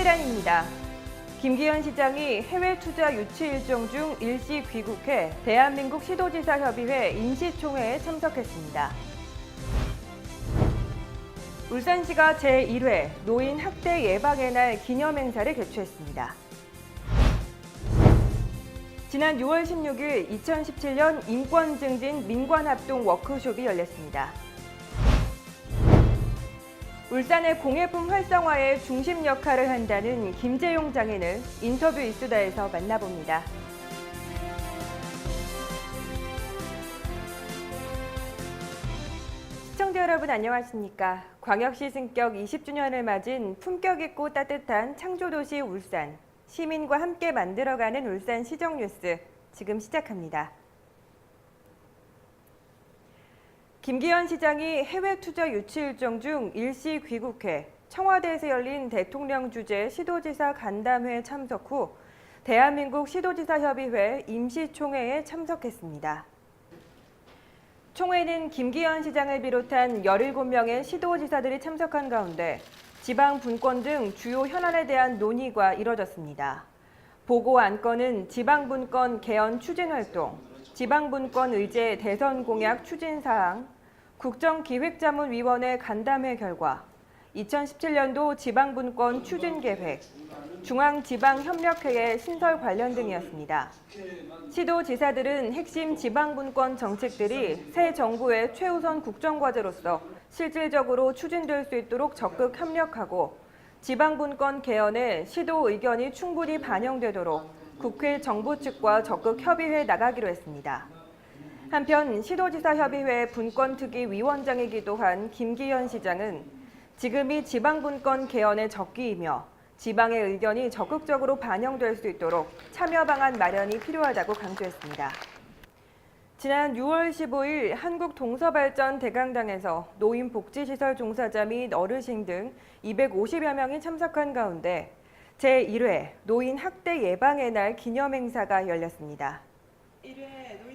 시간입니다. 김기현 시장이 해외 투자 유치 일정 중 일시 귀국해 대한민국 시도지사협의회 임시총회에 참석했습니다. 울산시가 제1회 노인 학대 예방의 날 기념행사를 개최했습니다. 지난 6월 16일 2017년 인권 증진 민관합동 워크숍이 열렸습니다. 울산의 공예품 활성화에 중심 역할을 한다는 김재용 장인을 인터뷰 이수다에서 만나봅니다. 시청자 여러분 안녕하십니까? 광역시 승격 20주년을 맞은 품격 있고 따뜻한 창조도시 울산, 시민과 함께 만들어가는 울산 시정뉴스 지금 시작합니다. 김기현 시장이 해외 투자 유치 일정 중 일시 귀국해 청와대에서 열린 대통령 주재 시도지사 간담회에 참석 후 대한민국 시도지사협의회 임시총회에 참석했습니다. 총회는 김기현 시장을 비롯한 17명의 시도지사들이 참석한 가운데 지방 분권 등 주요 현안에 대한 논의가 이뤄졌습니다. 보고 안건은 지방분권 개헌 추진 활동, 지방분권 의제 대선 공약 추진 사항, 국정기획자문위원회 간담회 결과, 2017년도 지방분권 추진 계획, 중앙지방협력회의 신설 관련 등이었습니다. 시도지사들은 핵심 지방분권 정책들이 새 정부의 최우선 국정과제로서 실질적으로 추진될 수 있도록 적극 협력하고 지방분권 개헌에 시도 의견이 충분히 반영되도록 국회 정부 측과 적극 협의해 나가기로 했습니다. 한편 시도지사협의회 분권특위 위원장이기도 한 김기현 시장은 지금이 지방분권 개헌의 적기이며 지방의 의견이 적극적으로 반영될 수 있도록 참여 방안 마련이 필요하다고 강조했습니다. 지난 6월 15일 한국동서발전 대강당에서 노인복지시설 종사자 및 어르신 등 250여 명이 참석한 가운데 제1회 노인 학대 예방의 날 기념행사가 열렸습니다.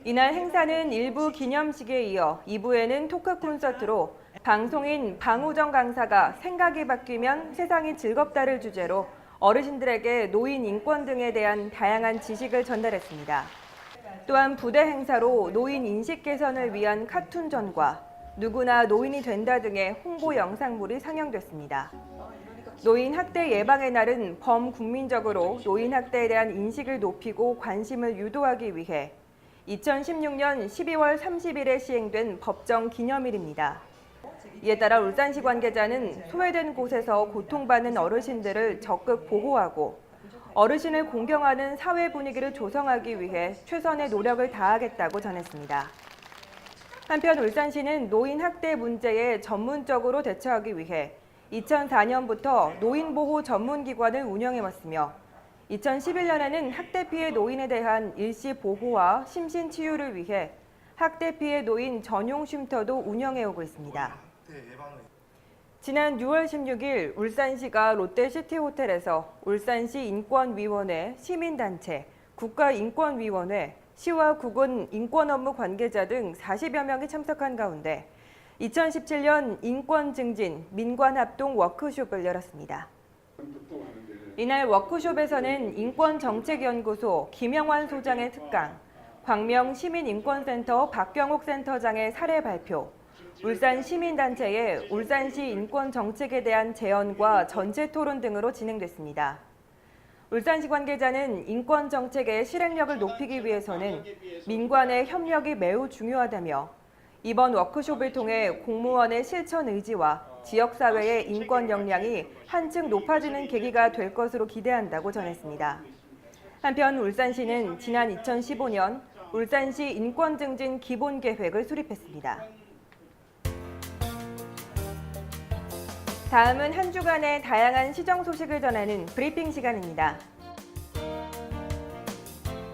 이날 행사는 1부 기념식에 이어 2부에는 토크 콘서트로 방송인 방우정 강사가 생각이 바뀌면 세상이 즐겁다를 주제로 어르신들에게 노인 인권 등에 대한 다양한 지식을 전달했습니다. 또한 부대 행사로 노인 인식 개선을 위한 카툰전과 누구나 노인이 된다 등의 홍보 영상물이 상영됐습니다. 노인 학대 예방의 날은 범국민적으로 노인 학대에 대한 인식을 높이고 관심을 유도하기 위해 2016년 12월 30일에 시행된 법정 기념일입니다. 이에 따라 울산시 관계자는 소외된 곳에서 고통받는 어르신들을 적극 보호하고 어르신을 공경하는 사회 분위기를 조성하기 위해 최선의 노력을 다하겠다고 전했습니다. 한편 울산시는 노인 학대 문제에 전문적으로 대처하기 위해 2004년부터 노인보호 전문기관을 운영해왔으며 2011년에는 학대 피해 노인에 대한 일시 보호와 심신 치유를 위해 학대 피해 노인 전용 쉼터도 운영해오고 있습니다. 지난 6월 16일 울산시가 롯데시티호텔에서 울산시 인권위원회, 시민단체, 국가인권위원회, 시와 국은 인권업무 관계자 등 40여 명이 참석한 가운데 2017년 인권 증진 민관합동 워크숍을 열었습니다. 이날 워크숍에서는 인권정책연구소 김영환 소장의 특강, 광명 시민인권센터 박경옥 센터장의 사례 발표, 울산 시민단체의 울산시 인권정책에 대한 제언과 전체 토론 등으로 진행됐습니다. 울산시 관계자는 인권정책의 실행력을 높이기 위해서는 민관의 협력이 매우 중요하다며 이번 워크숍을 통해 공무원의 실천 의지와 지역사회의 인권 역량이 한층 높아지는 계기가 될 것으로 기대한다고 전했습니다. 한편 울산시는 지난 2015년 울산시 인권증진 기본계획을 수립했습니다. 다음은 한 주간의 다양한 시정 소식을 전하는 브리핑 시간입니다.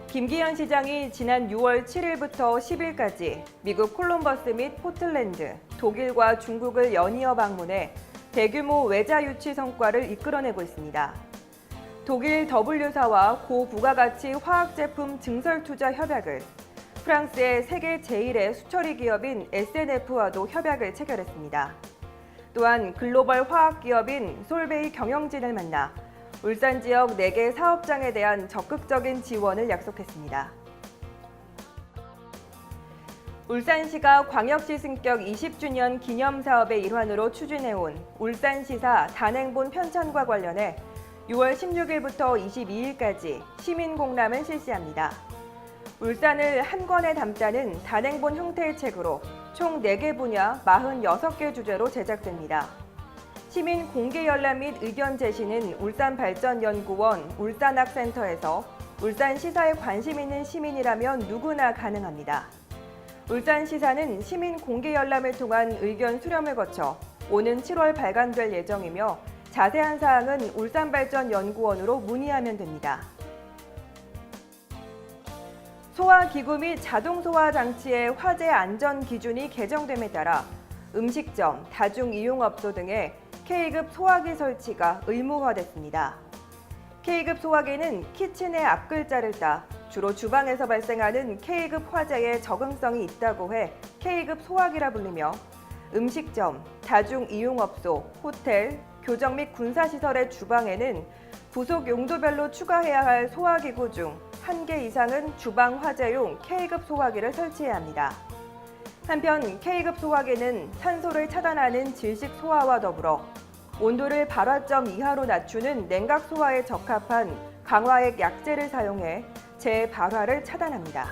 김기현 시장이 지난 6월 7일부터 10일까지 미국 콜럼버스 및 포틀랜드, 독일과 중국을 연이어 방문해 대규모 외자 유치 성과를 이끌어내고 있습니다. 독일 W사와 고부가가치 화학제품 증설 투자 협약을, 프랑스의 세계 제1의 수처리 기업인 SNF와도 협약을 체결했습니다. 또한 글로벌 화학 기업인 솔베이 경영진을 만나 울산 지역 4개 사업장에 대한 적극적인 지원을 약속했습니다. 울산시가 광역시 승격 20주년 기념사업의 일환으로 추진해온 울산시사 단행본 편찬과 관련해 6월 16일부터 22일까지 시민공람을 실시합니다. 울산을 한 권에 담다는 단행본 형태의 책으로 총 4개 분야 46개 주제로 제작됩니다. 시민 공개 열람 및 의견 제시는 울산발전연구원 울산학센터에서 울산시사에 관심 있는 시민이라면 누구나 가능합니다. 울산시사는 시민 공개 열람을 통한 의견 수렴을 거쳐 오는 7월 발간될 예정이며 자세한 사항은 울산발전연구원으로 문의하면 됩니다. 소화기구 및 자동소화 장치의 화재 안전 기준이 개정됨에 따라 음식점, 다중이용업소 등의 K급 소화기 설치가 의무화됐습니다. K급 소화기는 키친의 앞글자를 따 주로 주방에서 발생하는 K급 화재에 적응성이 있다고 해 K급 소화기라 불리며 음식점, 다중이용업소, 호텔, 교정 및 군사시설의 주방에는 부속 용도별로 추가해야 할 소화기구 중 1개 이상은 주방 화재용 K급 소화기를 설치해야 합니다. 한편 K급 소화기는 산소를 차단하는 질식 소화와 더불어 온도를 발화점 이하로 낮추는 냉각 소화에 적합한 강화액 약재를 사용해 재발화를 차단합니다.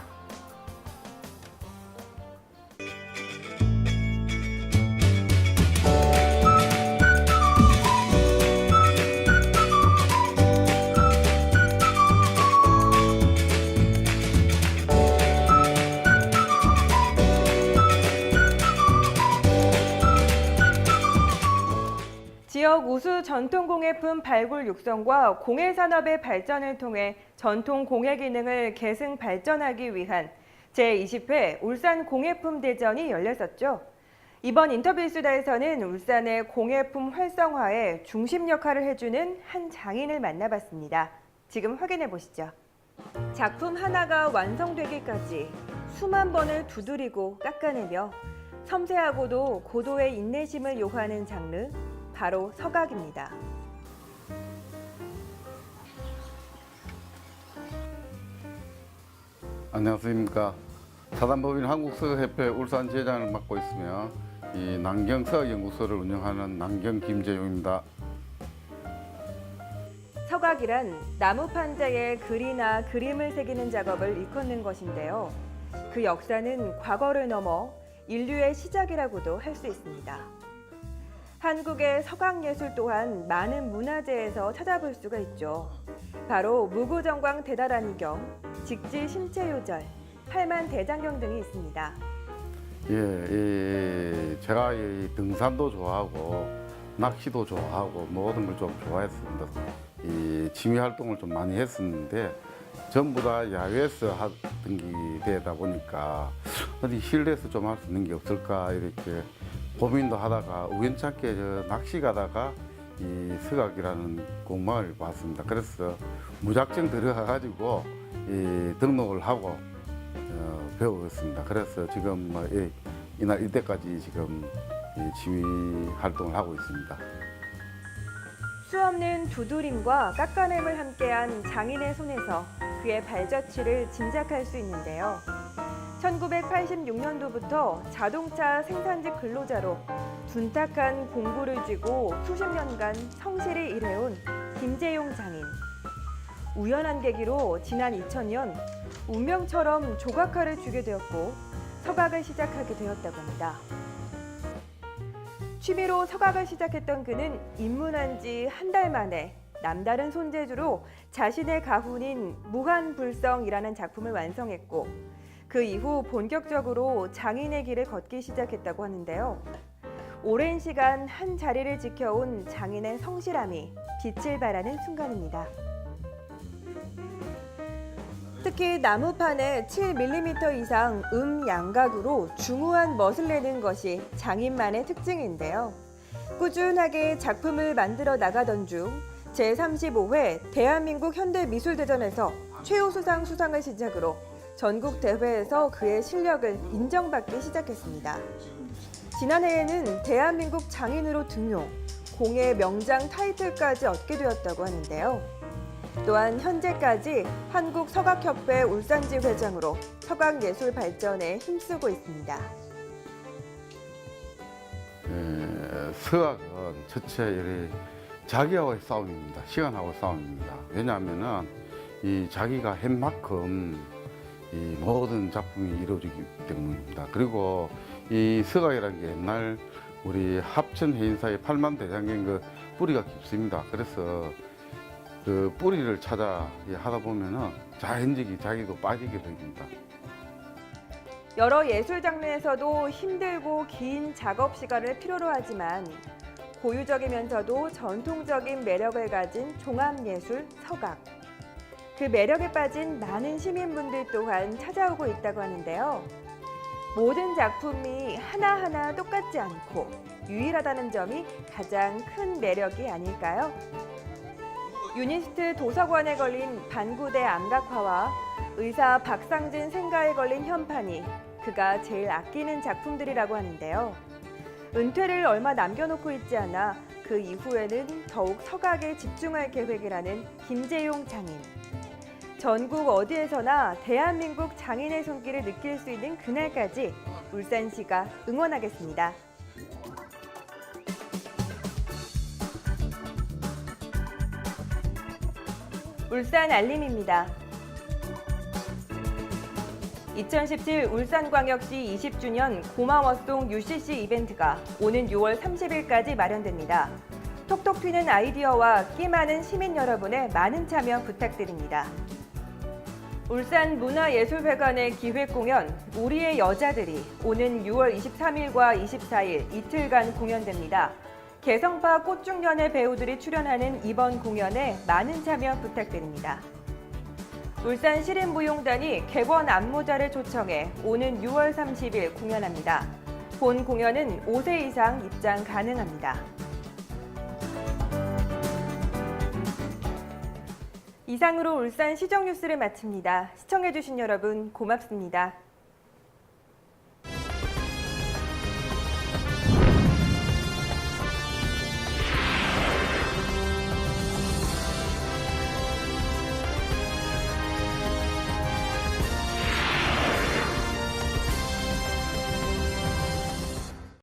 지역 우수 전통공예품 발굴 육성과 공예산업의 발전을 통해 전통 공예 기능을 계승 발전하기 위한 제20회 울산 공예품 대전이 열렸었죠. 이번 인터뷰 수다에서는 울산의 공예품 활성화에 중심 역할을 해주는 한 장인을 만나봤습니다. 지금 확인해 보시죠. 작품 하나가 완성되기까지 수만 번을 두드리고 깎아내며 섬세하고도 고도의 인내심을 요하는 장르, 바로 서각입니다. 안녕하십니까. 사단법인 한국서각협회 울산 지회장을 맡고 있으며 이 남경서각연구소를 운영하는 남경 김재용입니다. 서각이란 나무 판자에 글이나 그림을 새기는 작업을 일컫는 것인데요. 그 역사는 과거를 넘어 인류의 시작이라고도 할 수 있습니다. 한국의 서각예술 또한 많은 문화재에서 찾아볼 수가 있죠. 바로 무구정광 대다란이경, 직지 신체요절, 팔만대장경 등이 있습니다. 제가 등산도 좋아하고 낚시도 좋아하고 모든 걸 좀 좋아했습니다. 이 취미 활동을 좀 많이 했었는데 전부 다 야외에서 하던 게 되다 보니까 어디 실내에서 좀 할 수 있는 게 없을까 이렇게 고민도 하다가 우연찮게 낚시 가다가 이 서각이라는 공방을 봤습니다. 그래서 무작정 들어가가지고 등록을 하고 배우겠습니다. 그래서 지금 이날 이때까지 지금 취미 활동을 하고 있습니다. 수없는 두드림과 깎아냄을 함께한 장인의 손에서 그의 발자취를 짐작할 수 있는데요. 1986년도부터 자동차 생산직 근로자로 둔탁한 공부를 쥐고 수십 년간 성실히 일해온 김재용 장인. 우연한 계기로 지난 2000년 운명처럼 조각화를 주게 되었고 서각을 시작하게 되었다고 합니다. 취미로 서각을 시작했던 그는 입문한 지 한 달 만에 남다른 손재주로 자신의 가훈인 무한불성이라는 작품을 완성했고 그 이후 본격적으로 장인의 길을 걷기 시작했다고 하는데요. 오랜 시간 한 자리를 지켜온 장인의 성실함이 빛을 발하는 순간입니다. 특히 나무판에 7mm 이상 양각으로 중후한 멋을 내는 것이 장인만의 특징인데요. 꾸준하게 작품을 만들어 나가던 중 제35회 대한민국 현대미술대전에서 최우수상 수상을 시작으로 전국 대회에서 그의 실력을 인정받기 시작했습니다. 지난해에는 대한민국 장인으로 등용, 공예 명장 타이틀까지 얻게 되었다고 하는데요. 또한 현재까지 한국서각협회 울산지 회장으로 서각예술 발전에 힘쓰고 있습니다. 서각은 첫째 자기하고의 싸움입니다. 시간하고의 싸움입니다. 왜냐하면은 이 자기가 한 만큼 이 모든 작품이 이루어지기 때문입니다. 그리고 이 서각이라는 게 옛날 우리 합천 해인사의 팔만대장경 그 뿌리가 깊습니다. 그래서 그 뿌리를 찾아 하다 보면은 자연적이 자기도 빠지게 됩니다. 여러 예술 장르에서도 힘들고 긴 작업 시간을 필요로 하지만 고유적이면서도 전통적인 매력을 가진 종합예술 서각. 그 매력에 빠진 많은 시민분들 또한 찾아오고 있다고 하는데요. 모든 작품이 하나하나 똑같지 않고 유일하다는 점이 가장 큰 매력이 아닐까요? 유니스트 도서관에 걸린 반구대 암각화와 의사 박상진 생가에 걸린 현판이 그가 제일 아끼는 작품들이라고 하는데요. 은퇴를 얼마 남겨놓고 있지 않아 그 이후에는 더욱 서각에 집중할 계획이라는 김재용 장인. 전국 어디에서나 대한민국 장인의 손길을 느낄 수 있는 그날까지 울산시가 응원하겠습니다. 울산 알림입니다. 2017 울산광역시 20주년 고마워송 UCC 이벤트가 오는 6월 30일까지 마련됩니다. 톡톡 튀는 아이디어와 끼 많은 시민 여러분의 많은 참여 부탁드립니다. 울산문화예술회관의 기획공연 우리의 여자들이 오는 6월 23일과 24일 이틀간 공연됩니다. 개성파 꽃중년의 배우들이 출연하는 이번 공연에 많은 참여 부탁드립니다. 울산시립무용단이 객원 안무자를 초청해 오는 6월 30일 공연합니다. 본 공연은 5세 이상 입장 가능합니다. 이상으로 울산 시정뉴스를 마칩니다. 시청해주신 여러분 고맙습니다.